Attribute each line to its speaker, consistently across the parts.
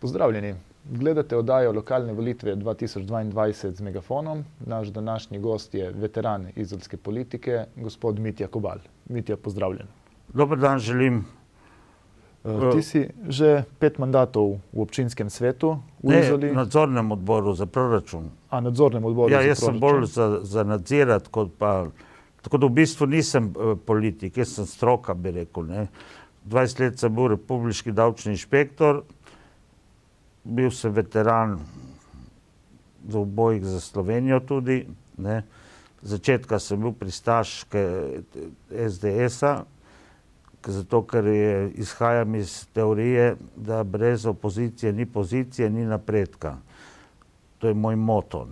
Speaker 1: Pozdravljeni. Gledate oddajo Lokalne volitve 2022 z Megafonom. Naš današnji gost je veteran izolske politike, gospod Mitja Kobal. Mitja, pozdravljen.
Speaker 2: Dober dan želim.
Speaker 1: Ti si že 5 mandatov v občinskem svetu v Izoli.
Speaker 2: Ne, nadzornem odboru za proračun.
Speaker 1: Nadzornem odboru za proračun.
Speaker 2: Jaz sem bolj za nadzirati, kot pa... Tako da v bistvu nisem politik, jaz sem stroka, bi rekel. 20 let sem bil republiški davčni inšpektor, bil sem veteran za obojih za Slovenijo tudi. Začetka sem bil pristaš SDS-a, zato ker izhajam iz teorije, da brez opozicije ni pozicije, ni napredka. To je moj moto.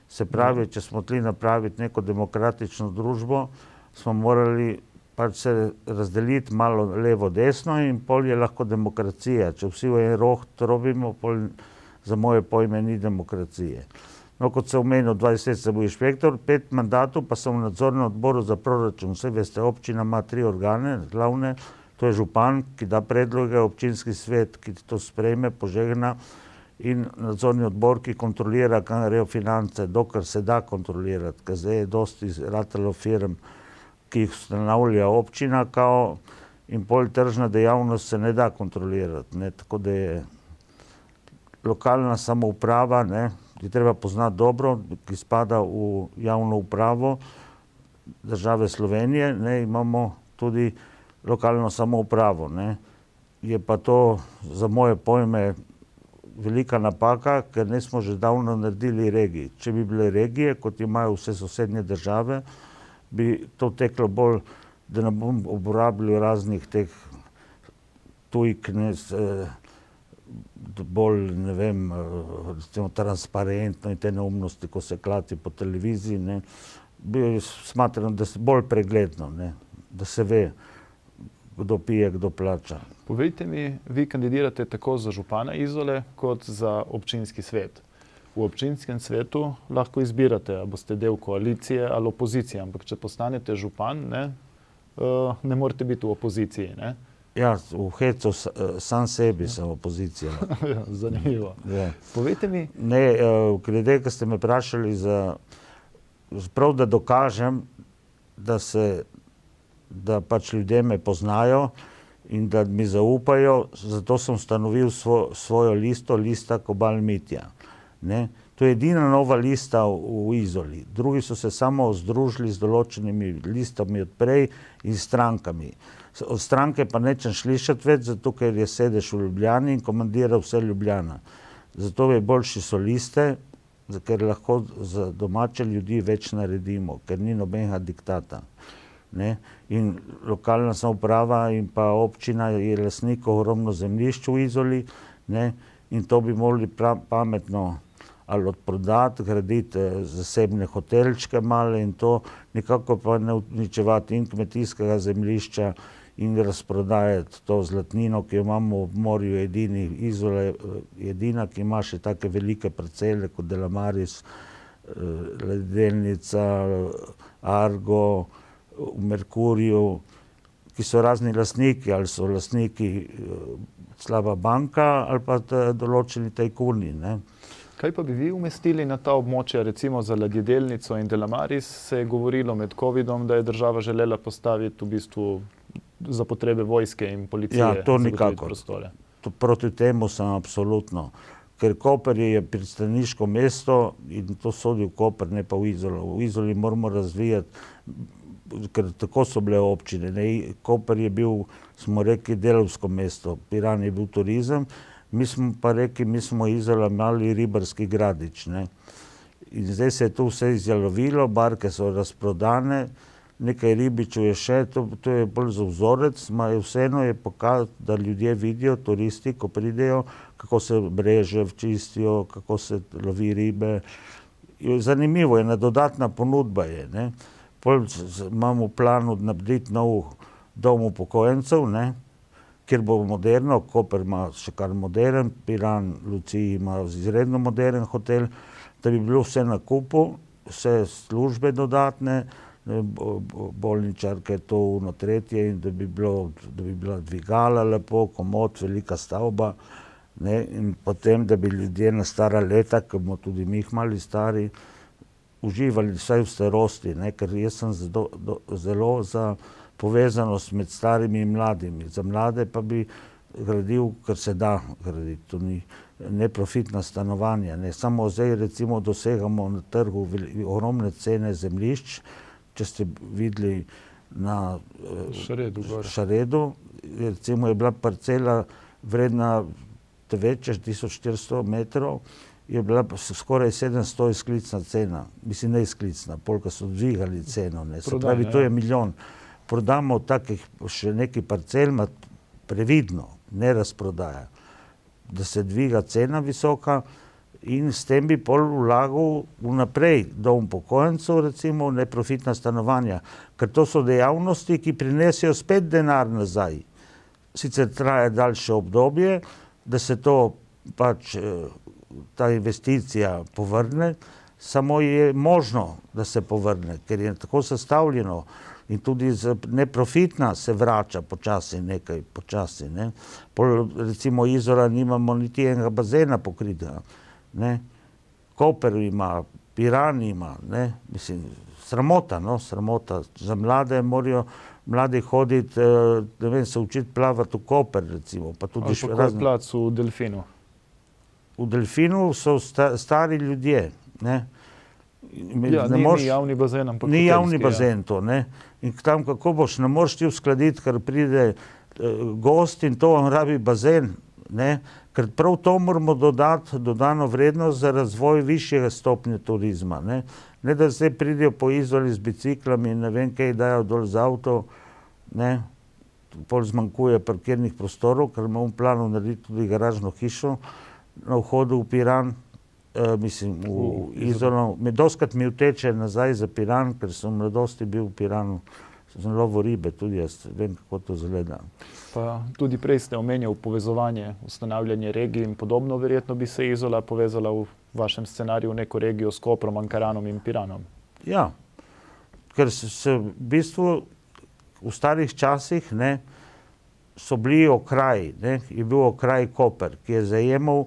Speaker 2: Se pravi, če smo tli napraviti neko demokratično družbo, smo morali pač se razdeliti malo levo-desno in pol je lahko demokracija. Če vsi v en roh trobimo, pol za moje pojme ni demokracije. No, kot sem omenil, 20 let sem bil inšpektor, 5 mandatov, pa sem v nadzornem odboru za proračun. Vse veste, občina ima 3 organe, glavne, to je župan, ki da predloge, občinski svet, ki to sprejme, požegna, in nadzorni odbor, ki kontrolira, kaj grejo finance, dokler se da kontrolirati, ker zdaj je dosti ratalo firm, ki jih ustanavlja občina, in pol tržna dejavnost se ne da kontrolirati. Tako da je lokalna samouprava, ki treba poznati dobro, ki spada v javno upravo države Slovenije, imamo tudi lokalno samoupravo. Je pa to za moje pojme velika napaka, ker nismo že davno naredili regij. Če bi bile regije, kot imajo vse sosednje države, bi to teklo bolj, da ne bom uporabljal raznih teh tujk, bolj, ne vem, recimo transparentno in te neumnosti, ko se klati po televiziji, bi smatram, da se bolj pregledno, da se ve, kdo pije, kdo plača.
Speaker 1: Povejte mi, vi kandidirate tako za župana Izole, kot za občinski svet. V občinskem svetu lahko izbirate, ali boste del koalicije ali opozicije, ampak če postanete župan, ne morete biti v opoziciji.
Speaker 2: Ja, v hecu sam sebi sem opozicija.
Speaker 1: Zanimivo. Povejte mi...
Speaker 2: Glede, ko ste me vprašali prav, da dokažem, da pač ljudje me poznajo in da mi zaupajo, zato sem ustanovil svojo listo, lista Kobal Mitja. To je edina nova lista v Izoli. Drugi so se samo združili z določenimi listami odprej in strankami. Od stranke pa nečem slišati več, zato ker je sedež v Ljubljani in komandira vse Ljubljana. Zato je boljši so liste, ker lahko za domače ljudi več naredimo, ker ni nobenega diktata. In lokalna samouprava in pa občina je lastnik ogromno zemljišč v Izoli, in to bi morali pametno ali odprodati, graditi zasebne hotelčke male in to, nekako pa ne uničevati in kmetijskega zemljišča in razprodajati to zlatnino, ki jo imamo v morju edini. Izola je edina, ki ima še take velike parcele kot Delamaris, Ledelnica, Argo, v Merkurju, ki so razni lastniki, ali so lastniki slaba banka ali pa določeni tajkuni.
Speaker 1: Kaj pa bi vi umestili na ta območja, recimo za Ladjedelnico in Delamaris se je govorilo med covidom, da je država želela postaviti v bistvu za potrebe vojske in policije?
Speaker 2: Ja, to nikakor. Proti temu sem absolutno. Ker Koper je pristaniško mesto in to sodi v Koper, ne pa v Izolo. V Izoli moramo razvijati, ker tako so bile občine. Koper je bil, smo rekli, delavsko mesto, Piran je bil turizem, mi smo pa rekli, mi smo Izola mali ribarski gradič. In zdaj se je to vse izjalovilo, barke so razprodane, nekaj ribičev je še, to je bolj za vzorec, vseeno je pokazati, da ljudje vidijo, turisti, ko pridejo, kako se mreže čistijo, kako se lovi ribe. Zanimivo je, ena dodatna ponudba je. Imamo v planu narediti nov dom upokojencev, kjer bo moderno, Koper ima še kar modern, Piran, Luciji ima izredno modern hotel, da bi bilo vse na kupu, vse službe dodatne, bolničarke, to ono tretje, in da bi bila dvigala lepo, komod, velika stavba, ne, in potem, da bi ljudje na stara leta, ki bomo tudi mi mali stari, uživali vsaj v starosti, ne, ker jaz sem zelo za povezanost med starimi in mladimi. Za mlade pa bi gradil, kar se da graditi, to ni neprofitna stanovanja. Ne. Samo zdaj recimo dosegamo na trgu ogromne cene zemljišč, če ste videli na Šaredu, recimo je bila parcela vredna več 1400 metrov, je bila skoraj 700 izklicna cena. Mislim, ne izklicna, polka so dvigali ceno. Ne. Se pravi, to je milijon. Prodamo takih še neki parcel, previdno, ne razprodaja, da se dviga cena visoka in s tem bi pol vlagal vnaprej dom upokojencev, recimo neprofitna stanovanja, ker to so dejavnosti, ki prinesejo spet denar nazaj. Sicer traja daljše obdobje, da se to pač ta investicija povrne, samo je možno, da se povrne, ker je tako sestavljeno in tudi neprofitna se vrača počasi nekaj, počasi. Ne. Recimo Izola nimamo niti enega bazena pokritega. Ne. Koper ima, Piran ima, ne. Mislim, sramota, no, sramota. Za mlade morajo mladi hoditi, ne vem, se učiti plavati v Koper, recimo. Pa tudi
Speaker 1: ali pa plac v Delfinu.
Speaker 2: V Delfinu so stari ljudje, ne.
Speaker 1: Ja, ni javni bazen, ampak
Speaker 2: ni javni bazen to, ne. In tam kako boš, ne moreš ti uskladiti, ker pride gost in to on rabi bazen, ne. Ker prav to moramo dodati dodano vrednost za razvoj višjega stopnje turizma, ne. Ne da zdaj pridejo po Izoli z biciklami in ne vem kaj dajo dol z avto, ne. Pol zmanjkuje parkirnih prostorov, ker imamo v planu narediti tudi garažno hišo na vhodu v Piran, mislim, v Izolo. Dostikrat mi uteče nazaj za Piran, ker sem v mladosti bil v Piranu. Sem lovil ribe, tudi jaz vem, kako to izgleda.
Speaker 1: Pa tudi prej ste omenjali povezovanje, ustanavljanje regij in podobno. Verjetno bi se Izola povezala v vašem scenariju neko regijo s Koprom, Ankaranom in Piranom.
Speaker 2: Ja, ker se v bistvu v starih časih, ne, so bili okraji, ne, je bil okraj Koper, ki je zajemal,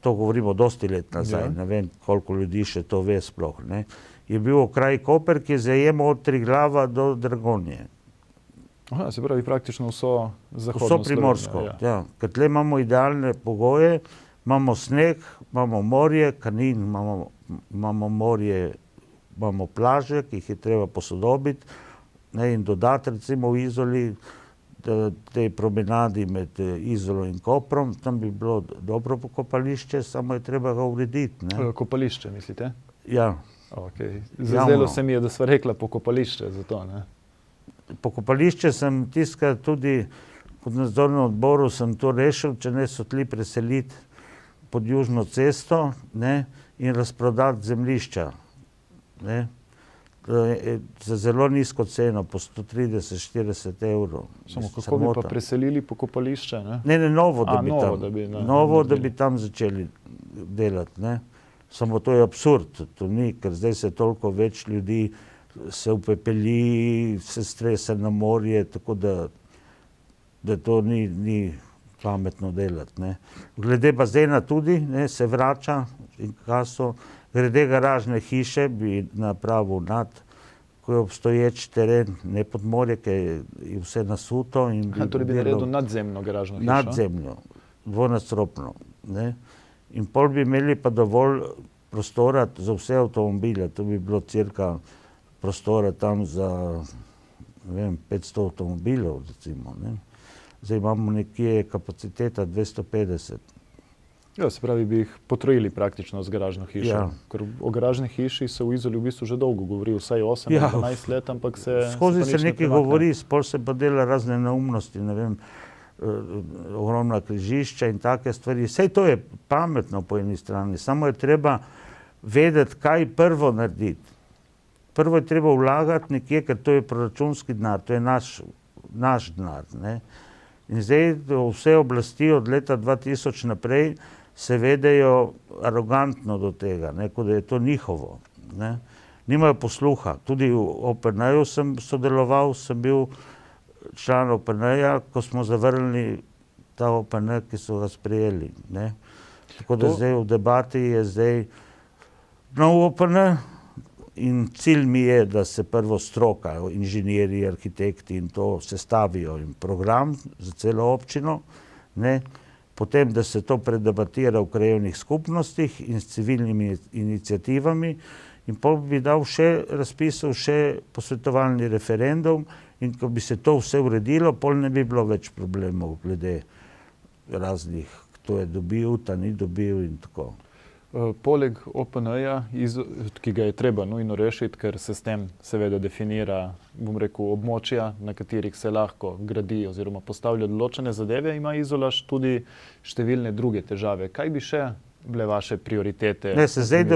Speaker 2: to govorimo dosti let nazaj, ne vem, koliko ljudi še to ve sploh, ne, je bil okraj Koper, ki je zajemal od Triglava do Dragonje.
Speaker 1: Aha, se pravi praktično vso zahodno Slovenijo.
Speaker 2: Vso Primorsko, ja. Ker tle imamo idealne pogoje, imamo sneg, imamo morje, Kanin, imamo morje, imamo plaže, ki jih je treba posodobiti, ne, in dodati recimo v Izoli tej promenadi med Izolo in Koprom, tam bi bilo dobro pokopališče, samo je treba ga urediti. Ne.
Speaker 1: Kopališče, mislite?
Speaker 2: Ja.
Speaker 1: Okay. Zdelo se mi je, da sva rekla pokopališče za to, ne?
Speaker 2: Pokopališče sem tiskal tudi pod nadzornem odboru, sem to rešil, če ne so tli preseliti pod južno cesto, ne, in razprodati zemljišča, ne. Za zelo nizko ceno, po 130-40 evrov.
Speaker 1: Samo kako bi pa preselili pokopališče, ne?
Speaker 2: Ne, novo, da bi tam začeli delati, ne. Samo to je absurd, to ni, ker zdaj se toliko več ljudi se upepeli, se strese na morje, tako da to ni pametno delati, ne. Glede bazena tudi, ne, se vrača in kaso. Glede garažne hiše bi napravil ko je obstoječ teren, ne pod morje, ker je vse nasuto.
Speaker 1: Torej bi naredil nadzemno garažno hišo?
Speaker 2: Nadzemno, dvonadstropno, ne. In pol bi imeli pa dovolj prostora za vse avtomobile, to bi bilo cirka prostora tam za, ne vem, 500 avtomobilov, recimo, ne. Zdaj imamo nekje kapaciteta 250.
Speaker 1: Ja, se pravi, bi jih potrojili praktično z garažno hišo.
Speaker 2: Ja.
Speaker 1: Ker o garažni hiši se v Izoli v bistvu že dolgo govori, vsaj 8-12 let, ampak se...
Speaker 2: Skozi se nekaj govori, spol se pa dela razne neumnosti, ne vem, ogromna križišča in take stvari. Sej to je pametno po eni strani, samo je treba vedeti, kaj prvo narediti. Prvo je treba vlagati nekje, ker to je proračunski denar, to je naš denar, ne. In zdaj vse oblasti od leta 2000 naprej se vedejo arogantno do tega, ne, kot da je to njihovo, ne. Nimajo posluha. Tudi v OPN-ju sem sodeloval, sem bil član OPN-ja, ko smo zavrnili ta OPN, ki so ga sprejeli. Ne. Tako da zdaj v debati je zdaj nov OPN in cilj mi je, da se prvo stroka, inženirji, arhitekti in to sestavijo in program za celo občino, ne. Potem, da se to predebatira v krajevnih skupnostih in s civilnimi iniciativami in pol bi dal razpisal še posvetovalni referendum in ko bi se to vse uredilo, pol ne bi bilo več problemov glede raznih, kdo je dobil, ta ni dobil in tako.
Speaker 1: Poleg OPN-ja, ki ga je treba nujno rešiti, ker se s tem seveda definira, bom rekel, območja, na katerih se lahko gradi oziroma postavlja določene zadeve, ima Izola tudi številne druge težave. Kaj bi še bile vaše prioritete?
Speaker 2: Ne, se zdaj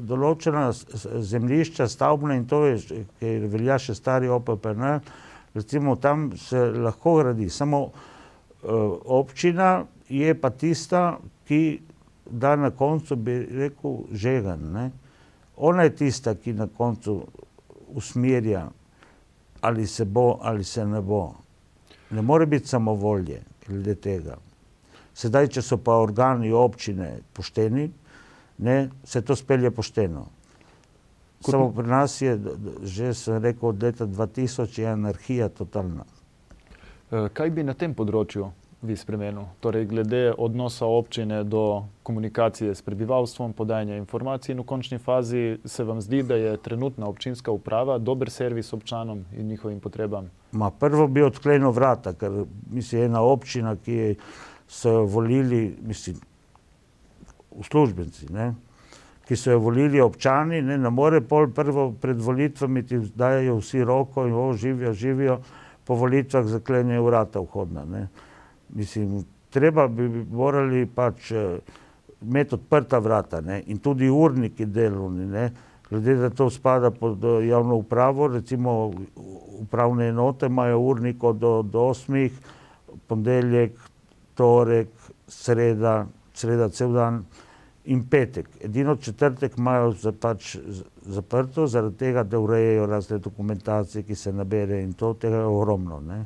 Speaker 2: določena zemljišča, stavbne in to je, ker velja še stari OPPN, recimo tam se lahko gradi, samo občina je pa tista, ki da na koncu bi rekel žegan. Ne? Ona je tista, ki na koncu usmerja, ali se bo, ali se ne bo. Ne more biti samovolje glede tega. Sedaj, če so pa organi občine pošteni, ne, se to spelje pošteno. Samo pri nas je, že sem rekel, od leta 2000 je anarhija totalna.
Speaker 1: Kaj bi na tem področju vi spremenil? Torej, glede odnosa občine do komunikacije s prebivalstvom, podajanja informacij in v končni fazi se vam zdi, da je trenutna občinska uprava dober servis občanom in njihovim potrebam?
Speaker 2: Prvo bi odklenil vrata, ker mislim, ena občina, ki so jo volili, mislim, uslužbenci, ne, ki so jo volili občani, ne more pol prvo pred volitvami ti dajo vsi roko in živijo, po volitvah zaklenjajo vrata vhodna, ne. Mislim, treba bi morali pač imeti odprta vrata, ne, in tudi urniki delovni, ne, glede da to spada pod javno upravo, recimo upravne enote imajo urnik od 8, ponedeljek, torek, sreda cel dan in petek. Edino četrtek imajo pač zaprto, zaradi tega, da urejejo razne dokumentacije, ki se nabere in to, tega je ogromno, ne.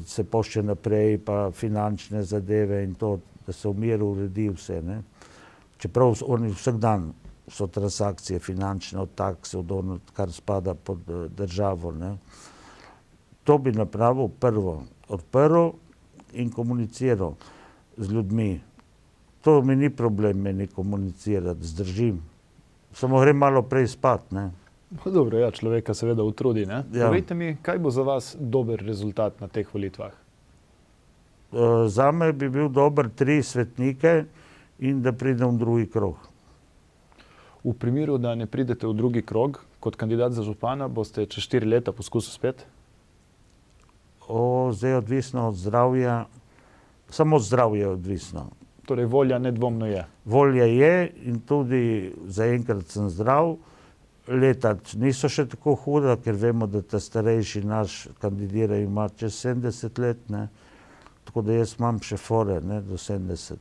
Speaker 2: Se pošče naprej, pa finančne zadeve in to, da se v miru uredi vse, ne. Čeprav oni vsak dan so transakcije finančne od takse, od kar spada pod državo, ne. To bi napravil prvo, odprl in komuniciral z ljudmi. To mi ni problem meni komunicirati, zdržim. Samo grem malo prej spat, ne.
Speaker 1: Dobro, ja, človeka seveda utrudi, ne?
Speaker 2: Ja.
Speaker 1: Povejte mi, kaj bo za vas dober rezultat na teh volitvah?
Speaker 2: Zame bi bil dober 3 svetnike in da pridem v drugi krog.
Speaker 1: V primeru, da ne pridete v drugi krog, kot kandidat za župana, boste čez 4 leta poskusil spet?
Speaker 2: Zdaj odvisno od zdravja, samo od zdravja je odvisno.
Speaker 1: Torej, volja nedvomno je.
Speaker 2: Volja je in tudi zaenkrat sem zdrav. Leta niso še tako huda, ker vemo, da ta starejši naš kandidira ima čez 70 let, ne. Tako da jaz imam še fore, ne, do 70.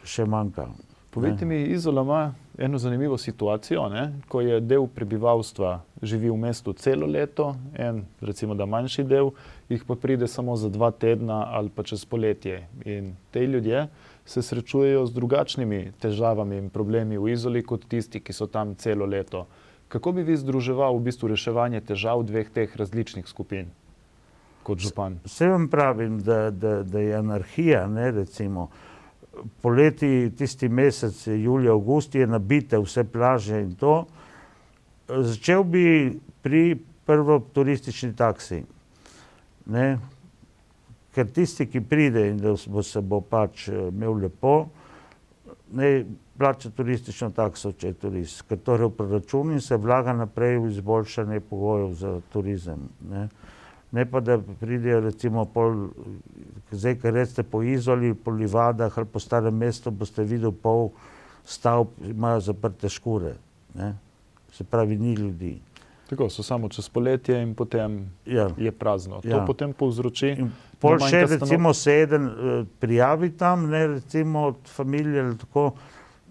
Speaker 2: Še manjka.
Speaker 1: Povejte mi, Izola ima eno zanimivo situacijo, ne, ko je del prebivalstva živi v mestu celo leto, recimo da manjši del, jih pa pride samo za 2 tedna ali pa čez poletje. In te ljudje se srečujejo z drugačnimi težavami in problemi v Izoli kot tisti, ki so tam celo leto. Kako bi vi združeval v bistvu reševanje težav 2 teh različnih skupin kot župan?
Speaker 2: Vse vam pravim, da je anarhija, ne, recimo. Poleti, tisti mesec, julij, avgust, je nabite vse plaže in to. Začel bi pri prvo turistični taksi, ne. Ker tisti, ki pride in da se bo pač imel lepo, ne plača turistično takso, če je turist. Ker to je v proračun in se vlaga naprej v izboljšanje pogojev za turizem, ne. Ne pa, da pridejo recimo zdaj, ker recite po Izoli, po Livadah ali po Starem mestu, boste videli pol stavb, imajo zaprte škure, ne. Se pravi, ni ljudi.
Speaker 1: Tako, so samo čez poletje in potem je prazno. To potem povzroči...
Speaker 2: Pol še recimo se eden prijavi tam, ne, recimo od familije ali tako,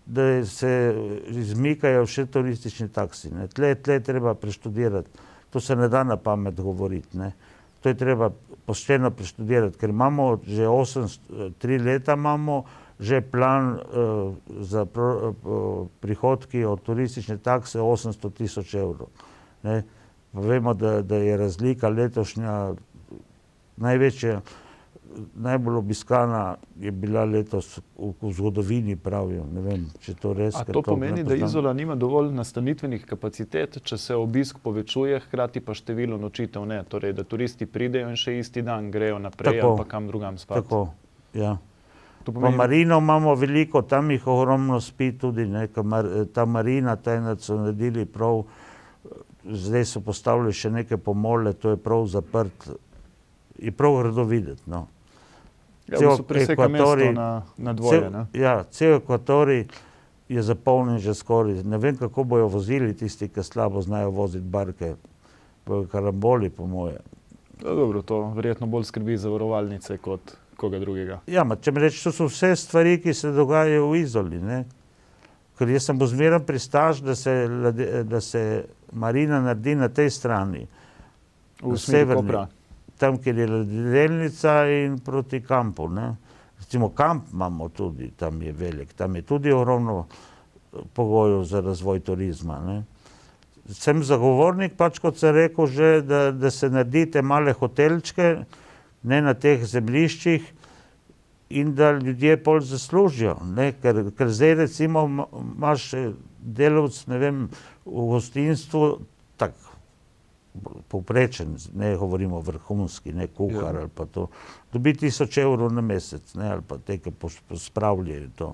Speaker 2: da se izmikajo še turistični taksi, ne. Tle treba preštudirati. To se ne da na pamet govoriti, ne. to je treba pošteno preštudirati, ker imamo že 3 leta imamo že plan za prihodki od turistične takse 800 000 evrov. Ne? Vemo, da je razlika letošnja največja, najbolj obiskana je bila letos v zgodovini, pravijo. Ne vem, če to res.
Speaker 1: A to pomeni, da Izola nima dovolj nastanitvenih kapacitet, če se obisk povečuje, hkrati pa število nočitev ne? Torej, da turisti pridejo in še isti dan grejo naprej ali pa kam drugam spati.
Speaker 2: Tako, ja. Pa marino imamo veliko, tam jih ogromno spi tudi, ne? Ta marina, so naredili prav, zdaj so postavili še neke pomole, to je prav zaprt, je prav grdo videti, no.
Speaker 1: Ja, so preseka mesto na dvoje, ne?
Speaker 2: Ja, cel ekvatorij je zapolnjen že skoraj. Ne vem, kako bojo vozili tisti, ki slabo znajo voziti barke, bojo karamboli, po moje.
Speaker 1: Ja, dobro, to verjetno bolj skrbi za varovalnice kot koga drugega.
Speaker 2: Ja, če mi reči, to so vse stvari, ki se dogajajo v Izoli, ne? Ker jaz sem zmeraj pristaš, da se marina naredi na tej strani.
Speaker 1: V smeri Kopra.
Speaker 2: Tam, kjer je ladjedelnica in proti kampu, ne. Recimo kamp imamo tudi, tam je velik, tam je tudi ogromno pogojev za razvoj turizma, ne. Sem zagovornik, pač kot sem rekel že, da se naredite male hotelčke, ne na teh zemljiščih in da ljudje pol zaslužijo, ne, ker zdaj recimo imaš delavc, ne vem, v gostinstvu, tak, povprečen, ne govorimo vrhunski, ne kuhar ali pa to, dobi 1000 evrov na mesec, ne, ali pa te, ki pospravljajo to.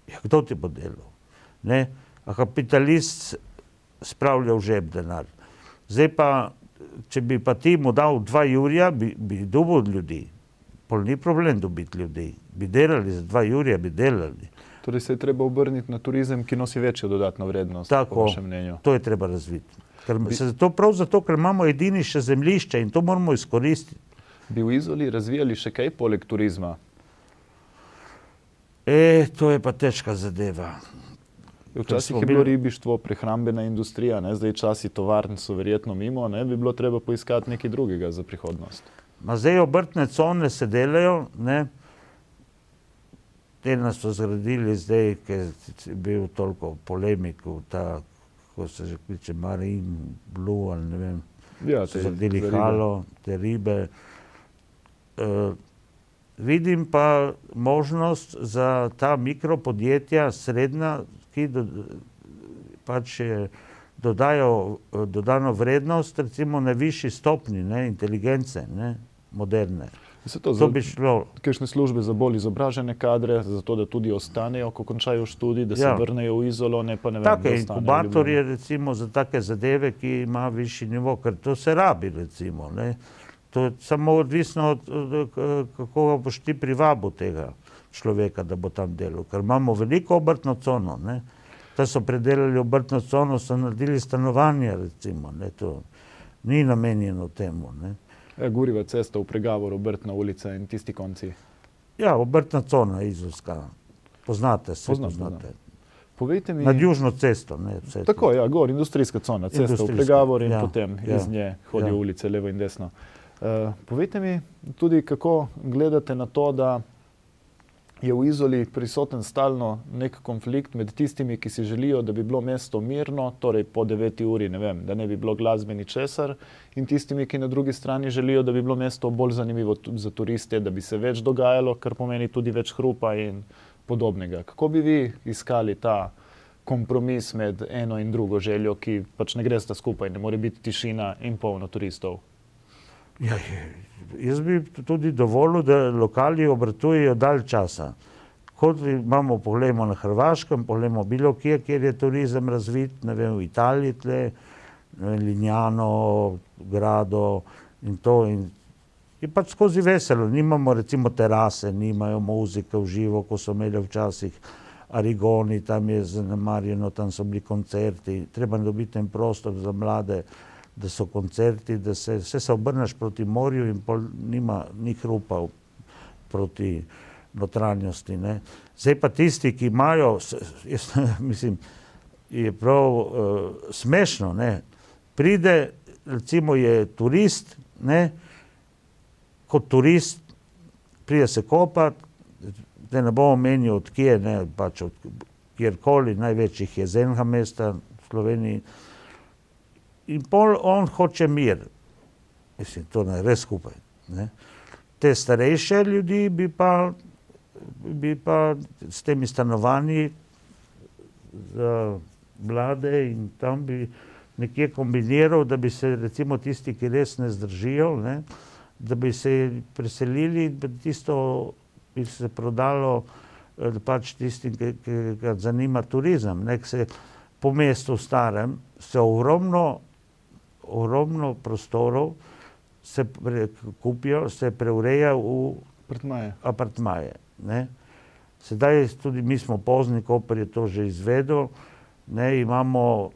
Speaker 2: Ja, kdo ti bo delal? Ne, a kapitalist spravlja v žep denar. Zdaj pa, če bi pa ti mu dal 2 jurja, bi dobil ljudi. Pol ni problem dobiti ljudi. Bi delali za 2 jurja, bi delali.
Speaker 1: Torej se je treba obrniti na turizem, ki nosi večjo dodatno vrednost, po vašem mnenju.
Speaker 2: To je treba razviti. Prav zato, ker imamo edini še zemljišče in to moramo izkoristiti.
Speaker 1: Bi v Izoli razvijali še kaj poleg turizma?
Speaker 2: To je pa težka zadeva.
Speaker 1: Včasih je bilo ribištvo, prehrambena industrija, ne? Zdaj časi tovarn so verjetno mimo, ne? Bi bilo treba poiskati nekaj drugega za prihodnost.
Speaker 2: Zdaj obrtne cone se delajo, ne? Te nas so zgradili zdaj, ker je bil toliko polemik v ta, kako se že kliče, Marine Blue ali ne vem.
Speaker 1: Ja,
Speaker 2: so zgradili halo, te ribe. Vidim pa možnost za ta mikropodjetja, srednja, ki pač dodajo dodano vrednost, recimo na višji stopni, ne, inteligence, ne, moderne. To bi šlo.
Speaker 1: Kakšne službe za bolj izobražene kadre, zato da tudi ostanejo, ko končajo študij, da se vrnejo v Izolo, ne pa ne vem, da ostanejo.
Speaker 2: Take inkubatorje, recimo, za take zadeve, ki ima višji nivo, ker to se rabi, recimo, ne. To je samo odvisno od kako ga boš ti privabil tega človeka, da bo tam delal. Ker imamo veliko obrtno cono, ne. Ta so predelali obrtno cono, so naredili stanovanja, recimo, ne, to ni namenjeno temu, ne.
Speaker 1: Goriva cesta v Pregavoru, Obrtna ulica in tisti konci.
Speaker 2: Ja, obrtna cona izolska. Poznate se, poznate.
Speaker 1: Povejte mi...
Speaker 2: Nad južno cesto, ne.
Speaker 1: Tako, ja, gor, industrijska cona, cesta v Pregavor in potem iz nje hodijo ulice levo in desno. Povejte mi tudi, kako gledate na to, da je v Izoli prisoten stalno nek konflikt med tistimi, ki si želijo, da bi bilo mesto mirno, torej po 9 uri, ne vem, da ne bi bilo glasbe ni česar, in tistimi, ki na drugi strani želijo, da bi bilo mesto bolj zanimivo za turiste, da bi se več dogajalo, kar pomeni tudi več hrupa in podobnega. Kako bi vi iskali ta kompromis med eno in drugo željo, ki pač ne gresta skupaj, ne more biti tišina in polno turistov?
Speaker 2: Ja, jaz bi tudi dovolil, da lokali obratujejo dalj časa. Kot imamo, pogledamo na Hrvaškem, pogledamo bilo kje, kjer je turizem razvit, ne vem, v Italiji tle, Lignano, Grado in to. In je pač skozi veselo. Nimamo recimo terase, nimajo muzike v živo, ko so imeli včasih Arigoni, tam je zanemarjeno, tam so bili koncerti. Treba dobiti en prostor za mlade, da so koncerti, da vse se obrneš proti morju in pol ni hrupa proti notranjosti, ne. Zdaj pa tisti, ki imajo, jaz mislim, je prav smešno, ne. Pride, recimo je turist, ne, kot turist, prije se kopati, da ne bomo menili od kje, ne, pač od kjerkoli, največjih je z enega mesta v Sloveniji. In pol on hoče mir. Mislim, to ne res skupaj. Ne. Te starejše ljudi bi pa s temi stanovanji za mlade in tam bi nekje kombiniral, da bi se recimo tisti, ki res ne zdržijo, ne, da bi se preselili, da tisto bi se prodalo pač tistim, ki ga zanima turizem. Ne, se po mestu starem se ogromno prostorov se kupijo, se preureja v apartmaje. Ne. Sedaj tudi mi smo pozni, Koper je to že izvedel, ne, imamo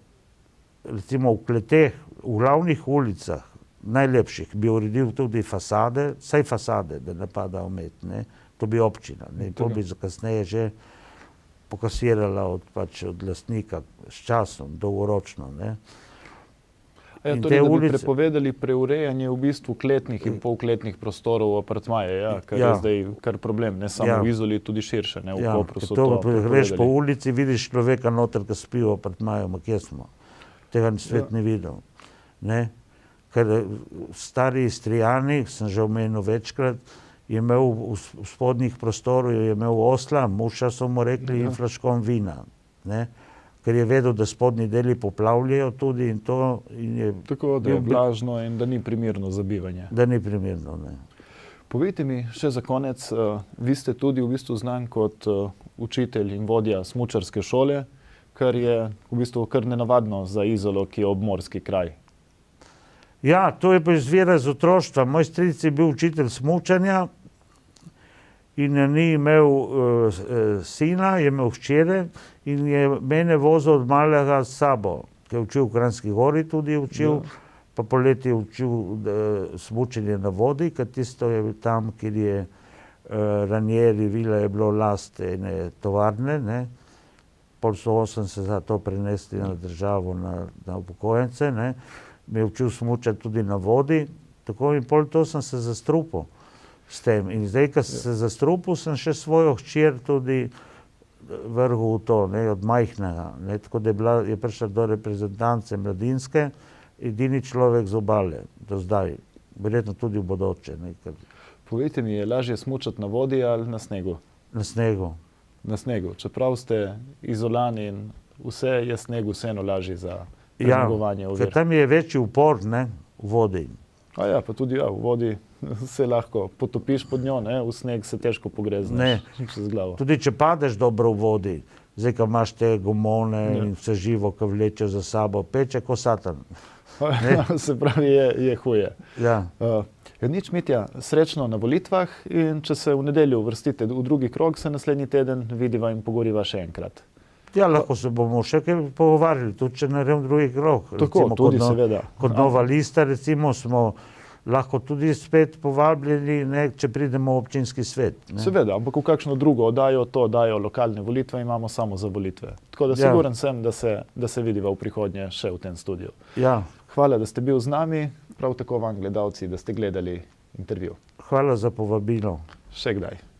Speaker 2: recimo v kleteh, v glavnih ulicah, najlepših, bi uredil tudi fasade, saj fasade, da ne pada omet, ne. To bi občina, ne, to bi kasneje že pokasirala od lastnika s časom, dolgoročno, ne.
Speaker 1: Ja, torej, da bi prepovedali preurejanje v bistvu kletnih in polkletnih prostorov v apartmaje, ja, kar je zdaj kar problem, ne samo v Izoli, tudi širše, ne, v Kopru so to prepovedali.
Speaker 2: Greš po ulici, vidiš človeka noter, ki spi v apartmaju, ma kje smo. Tega svet ne videl. Ne? Ker stari Istrijani, sem že omenil večkrat, je imel v spodnjih prostorov, je imel osla, muša so mu rekli, in flaškom vina. Ne? Ker je vedel, da spodnji deli poplavljajo tudi in to.
Speaker 1: Tako, da je vlažno in da ni primerno za bivanje.
Speaker 2: Da ni primerno, ne.
Speaker 1: Povejte mi še za konec, vi ste tudi v bistvu znan kot učitelj in vodja smučarske šole, kar je v bistvu kar nenavadno za Izolo, ki je obmorski kraj.
Speaker 2: Ja, to je pa izvira iz otroštva. Moj stric je bil učitelj smučanja in ni imel sina, je imel hčere in je mene vozil od malega s sabo, ki je učil v Kranjski Gori tudi učil, pa poleti je učil smučanje na vodi, ker tisto je tam, kjer je Ranieri vila, je bilo last ene tovarne, ne. Pol so 80 za to prenesli na državo, na upokojence, ne. Me je učil smučati tudi na vodi, tako in pol to sem se zastrupil s tem. In zdaj, ko sem se zastrupil, sem še svojo hčer tudi vrgel v to, ne, od majhnega. Ne, tako da je prišla do reprezentance mladinske, edini človek z obale, do zdaj. Verjetno tudi v bodoče. Ne, ker...
Speaker 1: Povejte mi, je lažje smučati na vodi ali na snegu?
Speaker 2: Na snegu.
Speaker 1: Na snegu. Čeprav ste Izolani in vse, je sneg vseeno lažje za premagovanje ovir.
Speaker 2: Ker tam je večji upor, ne, v vodi.
Speaker 1: A ja, pa tudi ja, v vodi se lahko potopiš pod njo, ne? V sneg se težko pogrezneš čez glavo.
Speaker 2: Tudi če padeš dobro v vodi, zdaj, ko imaš te gumone in vse živo, ko vleče za sabo, peče ko satan.
Speaker 1: Se pravi, je huje.
Speaker 2: Ja.
Speaker 1: Nič, Mitja, srečno na volitvah in če se v nedeljo uvrstite v drugi krog, se naslednji teden vidiva in pogoriva še enkrat.
Speaker 2: Ja, lahko se bomo še kaj pogovarjali, tudi če naredimo drugi krog.
Speaker 1: Tako, recimo, tudi seveda.
Speaker 2: Kot Nova lista, recimo, smo lahko tudi spet povabljeni, ne, če pridemo v občinski svet. Ne.
Speaker 1: Seveda, ampak v kakšno drugo oddajo, to dajo lokalne volitve, imamo samo za volitve. Tako da siguren sem, da se vidiva v prihodnje še v tem studiu.
Speaker 2: Ja.
Speaker 1: Hvala, da ste bil z nami, prav tako vam gledalci, da ste gledali intervju.
Speaker 2: Hvala za povabilo.
Speaker 1: Še kdaj.